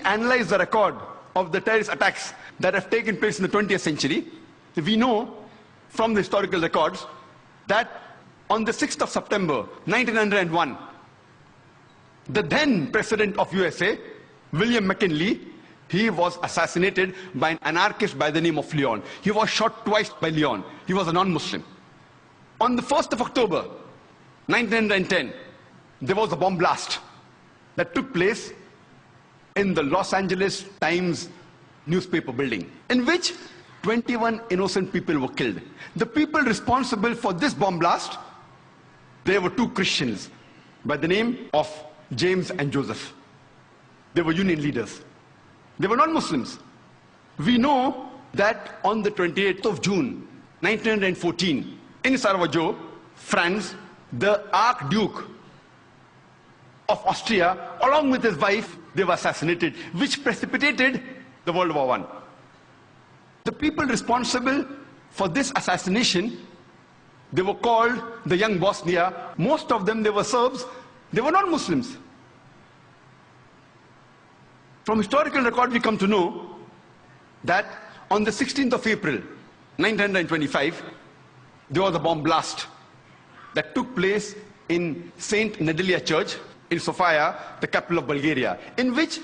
analyze the record of the terrorist attacks that have taken place in the 20th century, we know from the historical records that on the 6th of September 1901, the then president of U.S.A, William McKinley, he was assassinated by an anarchist by the name of Leon. He was shot twice by Leon. He was a non-Muslim. On the 1st of October 1910, there was a bomb blast that took place in the Los Angeles Times newspaper building, in which 21 innocent people were killed. The people responsible for this bomb blast, they were two Christians by the name of James and Joseph. They were union leaders. They were non-Muslims. We know that on the 28th of June 1914, in Sarajevo, France, the Archduke of Austria, along with his wife, they were assassinated, which precipitated the World War I. The people responsible for this assassination, they were called the Young Bosnia. Most of them, they were Serbs. They were non-Muslims. From historical record, we come to know that on the 16th of April, 1925, there was a bomb blast that took place in St. Nedelia Church in Sofia, the capital of Bulgaria, in which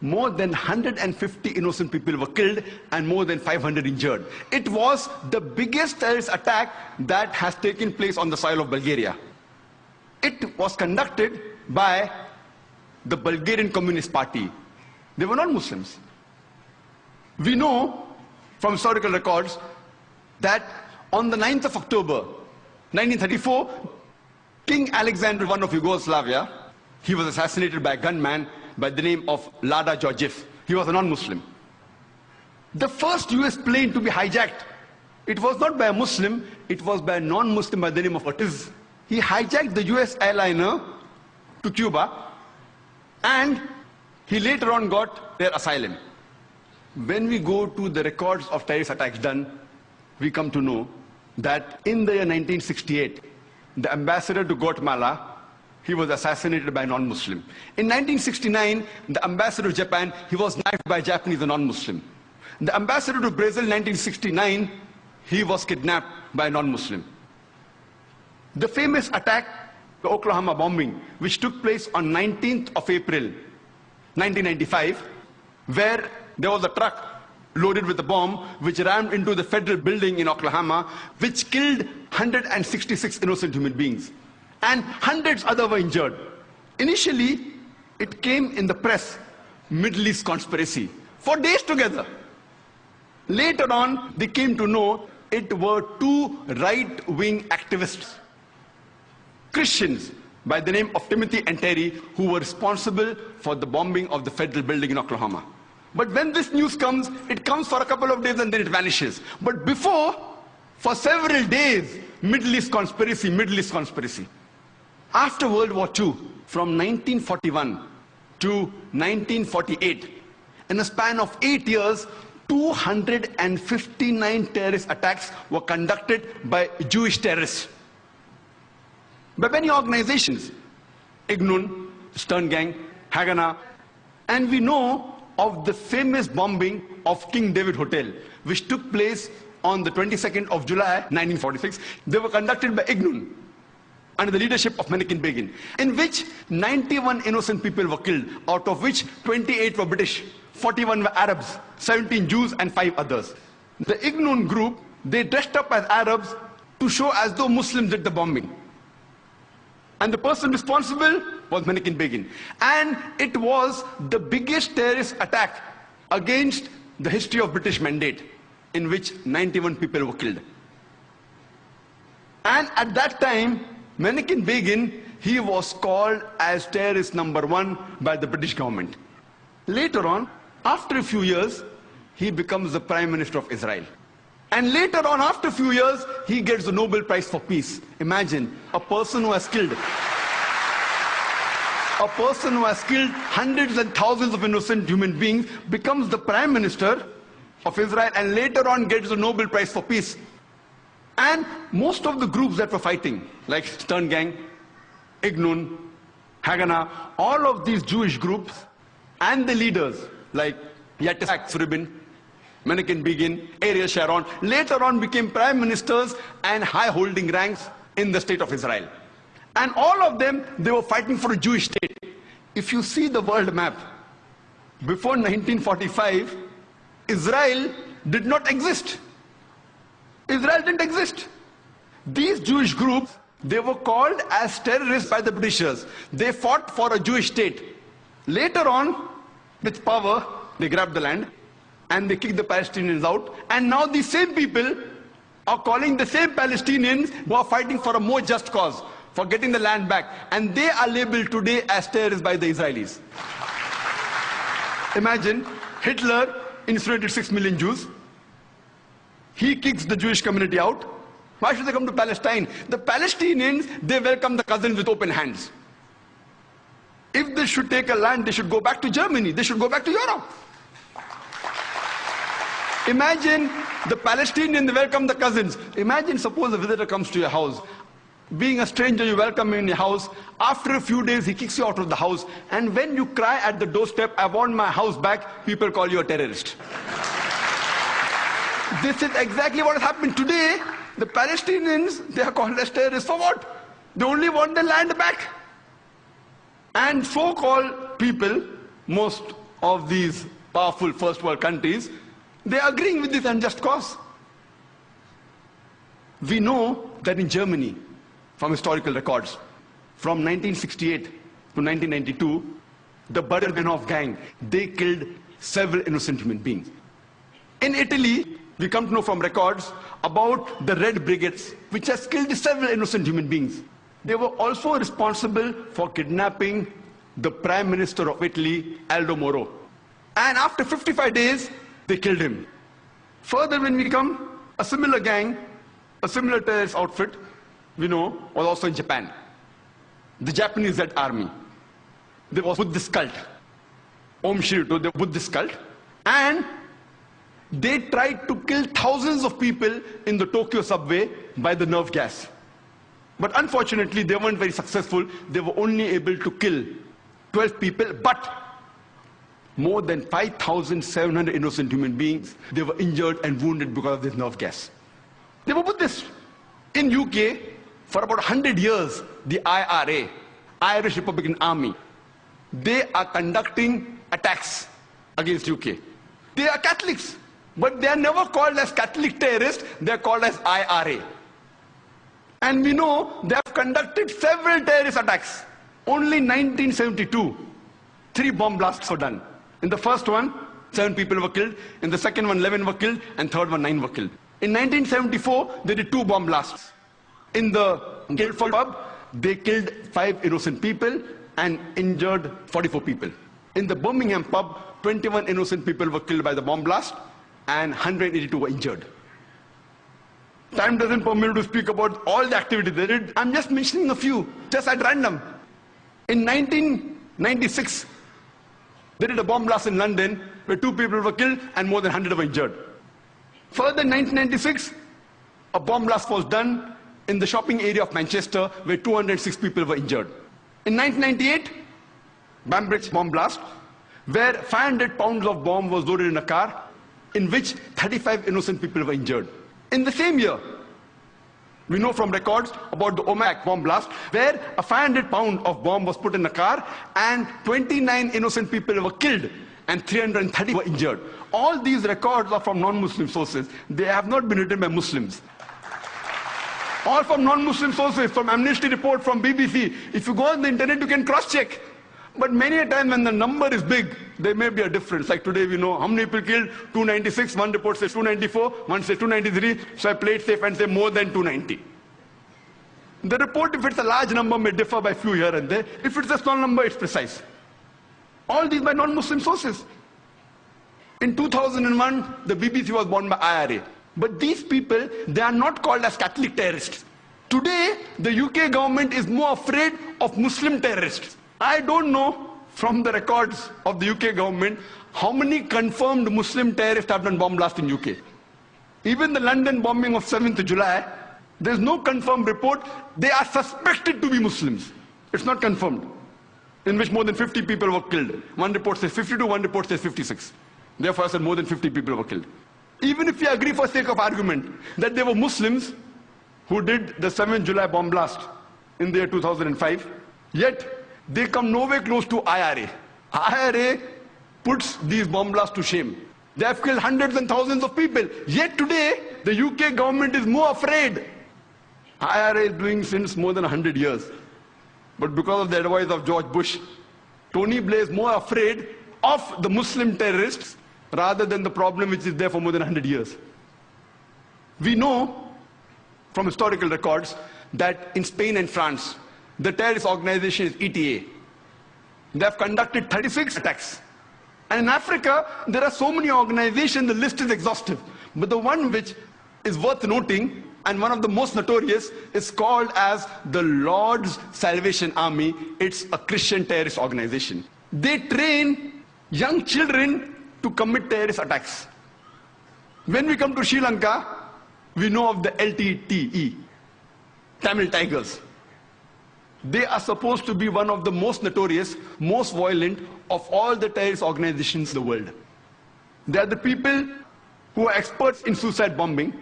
more than 150 innocent people were killed and more than 500 injured. It was the biggest terrorist attack that has taken place on the soil of Bulgaria. It was conducted by the Bulgarian Communist Party. They were non-Muslims. We know from historical records that on the 9th of October 1934, King Alexander I of Yugoslavia, he was assassinated by a gunman by the name of Lada Georgiev. He was a non-Muslim. The first US plane to be hijacked, it was not by a Muslim, it was by a non-Muslim by the name of Ortiz. He hijacked the US airliner to Cuba, and he later on got their asylum. When we go to the records of terrorist attacks done, we come to know that in the year 1968, the ambassador to Guatemala, he was assassinated by a non-Muslim. In 1969, the ambassador to Japan, he was knifed by a Japanese, a non-Muslim. The ambassador to Brazil in 1969, he was kidnapped by a non-Muslim. The famous attack, the Oklahoma bombing, which took place on 19th of April, 1995, where there was a truck loaded with a bomb which rammed into the federal building in Oklahoma, which killed 166 innocent human beings. And hundreds other were injured. Initially, it came in the press, Middle East conspiracy, for days together. Later on, they came to know it were two right-wing activists, Christians by the name of Timothy and Terry, who were responsible for the bombing of the federal building in Oklahoma. But when this news comes, it comes for a couple of days and then it vanishes. But before, for several days, Middle East conspiracy, Middle East conspiracy. After World War II, from 1941 to 1948, in a span of 8 years, 259 terrorist attacks were conducted by Jewish terrorists. By many organizations, Ignun, Stern Gang, Haganah, and we know of the famous bombing of King David Hotel, which took place on the 22nd of July, 1946. They were conducted by Ignun, under the leadership of Menachem Begin, in which 91 innocent people were killed, out of which 28 were British, 41 were Arabs, 17 Jews, and 5 others. The Ignun group, they dressed up as Arabs to show as though Muslims did the bombing. And the person responsible was Menachem Begin. And it was the biggest terrorist attack against the history of British Mandate, in which 91 people were killed. And at that time, Menachem Begin, he was called as terrorist number 1 by the British government. Later on, after a few years, he becomes the Prime Minister of Israel. And later on, after a few years, he gets the Nobel Prize for Peace. Imagine, a person who has killed hundreds and thousands of innocent human beings becomes the Prime Minister of Israel and later on gets the Nobel Prize for Peace. And most of the groups that were fighting, like Stern Gang, Ignun, Haganah, all of these Jewish groups, and the leaders like Yitzhak Rabin, Menachem Begin, Ariel Sharon, later on became prime ministers and high-holding ranks in the state of Israel. And all of them, they were fighting for a Jewish state. If you see the world map, before 1945, Israel did not exist. Israel didn't exist. These Jewish groups, they were called as terrorists by the Britishers. They fought for a Jewish state. Later on, with power, they grabbed the land and they kicked the Palestinians out. And now these same people are calling the same Palestinians who are fighting for a more just cause, for getting the land back. And they are labeled today as terrorists by the Israelis. Imagine, Hitler incinerated 6 million Jews. He kicks the Jewish community out. Why should they come to Palestine? The Palestinians, they welcome the cousins with open hands. If they should take a land, they should go back to Germany. They should go back to Europe. Imagine the Palestinians, they welcome the cousins. Imagine, suppose a visitor comes to your house. Being a stranger, you welcome him in your house. After a few days, he kicks you out of the house. And when you cry at the doorstep, I want my house back, people call you a terrorist. This is exactly what has happened today. The Palestinians, they are called as terrorists for what? They only want their land back. And so-called people, most of these powerful first world countries, they are agreeing with this unjust cause. We know that in Germany, from historical records, from 1968 to 1992, the Renowed gang, they killed several innocent human beings. In Italy, we come to know from records about the Red Brigades, which has killed several innocent human beings. They were also responsible for kidnapping the Prime Minister of Italy, Aldo Moro. And after 55 days, they killed him. Further, when we come, a similar gang, a similar terrorist outfit, we know, was also in Japan. The Japanese Red Army. There was Buddhist cult. Om Shirito, the Buddhist cult. And they tried to kill thousands of people in the Tokyo subway by the nerve gas. But unfortunately, they weren't very successful. They were only able to kill 12 people, but more than 5,700 innocent human beings, they were injured and wounded because of this nerve gas. They were Buddhists. In UK, for about 100 years, the IRA, Irish Republican Army, they are conducting attacks against UK. They are Catholics, but they are never called as Catholic terrorists, they are called as IRA. And we know they have conducted several terrorist attacks. Only 1972, 3 bomb blasts were done. In the first one, 7 people were killed. In the second one, 11 were killed. And third one, 9 were killed. In 1974, they did 2 bomb blasts. In the Guildford pub, they killed 5 innocent people and injured 44 people. In the Birmingham pub, 21 innocent people were killed by the bomb blast and 182 were injured. Time doesn't permit me to speak about all the activities they did. I'm just mentioning a few, just at random. In 1996, they did a bomb blast in London where 2 people were killed and more than 100 were injured. Further, in 1996, a bomb blast was done in the shopping area of Manchester where 206 people were injured. In 1998, Bambrick's bomb blast, where 500 pounds of bomb was loaded in a car, in which 35 innocent people were injured. In the same year, we know from records about the Oman bomb blast, where a 500 pound of bomb was put in a car and 29 innocent people were killed and 330 were injured. All these records are from non-Muslim sources. They have not been written by Muslims. All from non-Muslim sources, from Amnesty report, from BBC. If you go on the internet, you can cross-check. But many a time when the number is big, there may be a difference. Like today we know how many people killed, 296, one report says 294, one says 293, so I play it safe and say more than 290. The report, if it's a large number, may differ by few here and there. If it's a small number, it's precise. All these by non-Muslim sources. In 2001, the BBC was bought by IRA. But these people, they are not called as Catholic terrorists. Today, the UK government is more afraid of Muslim terrorists. I don't know from the records of the UK government how many confirmed Muslim terrorists have done bomb blast in UK. Even the London bombing of 7th July, there's no confirmed report. They are suspected to be Muslims. It's not confirmed. in which more than 50 people were killed. One report says 52, one report says 56. Therefore, I said more than 50 people were killed. Even if we agree for sake of argument that there were Muslims who did the 7th July bomb blast in the year 2005, yet they come nowhere close to IRA. IRA puts these bomb blasts to shame. They have killed hundreds and thousands of people. Yet today, the UK government is more afraid. IRA is doing since more than 100 years. But because of the advice of George Bush, Tony Blair is more afraid of the Muslim terrorists rather than the problem which is there for more than 100 years. We know from historical records that in Spain and France, the terrorist organization is ETA. They have conducted 36 attacks. And in Africa, there are so many organizations, the list is exhaustive. But the one which is worth noting, and one of the most notorious, is called as the Lord's Salvation Army. It's a Christian terrorist organization. They train young children to commit terrorist attacks. When we come to Sri Lanka, we know of the LTTE, Tamil Tigers. They are supposed to be one of the most notorious, most violent of all the terrorist organizations in the world. They are the people who are experts in suicide bombing,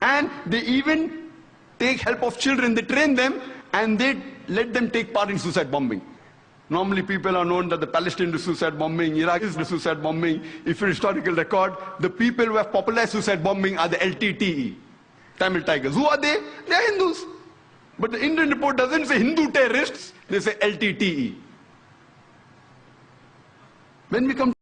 and they even take help of children. They train them and they let them take part in suicide bombing. Normally people are known that the Palestinians do suicide bombing, Iraqis do suicide bombing. If you historical record, the people who have popularized suicide bombing are the LTTE, Tamil Tigers. Who are they? They are Hindus. But the Indian report doesn't say Hindu terrorists, they say LTTE. When we come